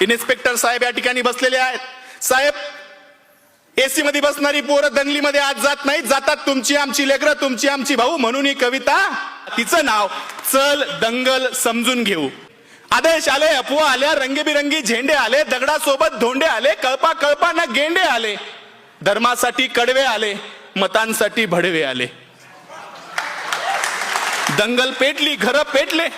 Inspector साहेब या ठिकाणी बसलेले आहेत. साहेब, एसी मध्ये बसणारी पोरं दंगलीमध्ये आज जात नाहीत, जातात तुमची आमची लेकरं, तुमची आमची भाऊ. म्हणून ही कविता, तिचं नाव चल दंगल समजून घेऊ. आदेश आले, अफवा आल्या, रंगीबिरंगी झेंडे आले, दगडासोबत धोंडे आले, कळपा कळपा न गेंडे आले, धर्मासाठी कडवे आले, मतांसाठी भडवे आले. दंगल पेटली, घरं पेटले,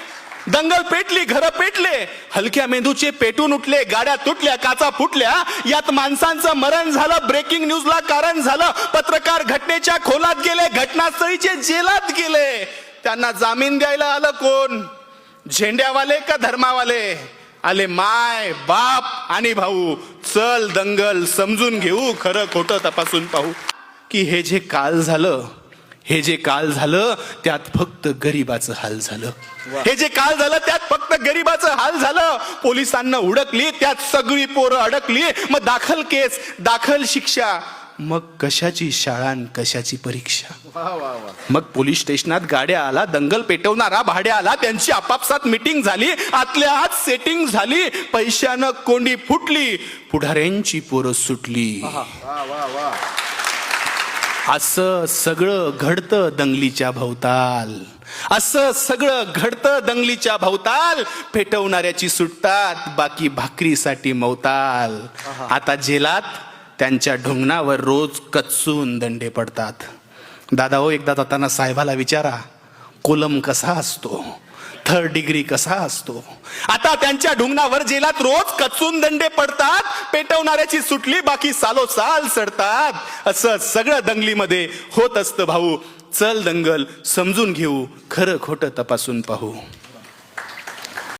दंगल पेटली, घरं पेटले, हलक्या मेंदूचे पेटून उठले, गाड्या तुटल्या, काचा फुटल्या, यात माणसांचं मरण झालं, ब्रेकिंग न्यूजला कारण झालं, पत्रकार घटनेच्या खोलात गेले, घटनास्थळीचे जेलात गेले. त्यांना जामीन द्यायला आलं कोण? झेंड्यावाले का धर्मावाले? आले माय बाप आणि भाऊ. चल दंगल समजून घेऊ, खरं खोटं तपासून पाहू. की हे जे काल झालं, हे जे काल झालं त्यात फक्त गरिबाचं हाल झालं. हे जे काल झालं त्यात फक्त गरिबाचं हाल झालं. पोलिसांना हुडकली, त्यात सगळी पोरं अडकली. मग दाखल केस, दाखल शिक्षा, मग कशाची शाळा न कशाची परीक्षा. मग पोलीस स्टेशनात गाड्या आला, दंगल पेटवणारा भाड्या आला, त्यांची आपापसात मीटिंग झाली, आतल्या आत सेटिंग झाली, पैशानं कोंडी फुटली, पुढाऱ्यांची पोरं सुटली. असं सगळं घडतं दंगलीच्या भोवताल, असं सगळं घडतं दंगलीच्या भोवताल. पेटवणाऱ्याची सुटतात, बाकी भाकरीसाठी मवताल. आता जेलात त्यांच्या ढुंगणावर रोज कच्चून दंडे पडतात. दादा हो, एकदा जाताना साहेबाला विचारा, कोलम कसा असतो, थर्ड डिग्री कसा असतो. आता त्यांच्या ढुंगणावर जेलात रोज कच्चून दंडे पडतात. पेटवणाऱ्याची सुटली, बाकी सालोसाल सडतात. असं सगळं दंगलीमध्ये होत असतं भाऊ. चल दंगल समजून घेऊ, खरं खोटं तपासून पाहू.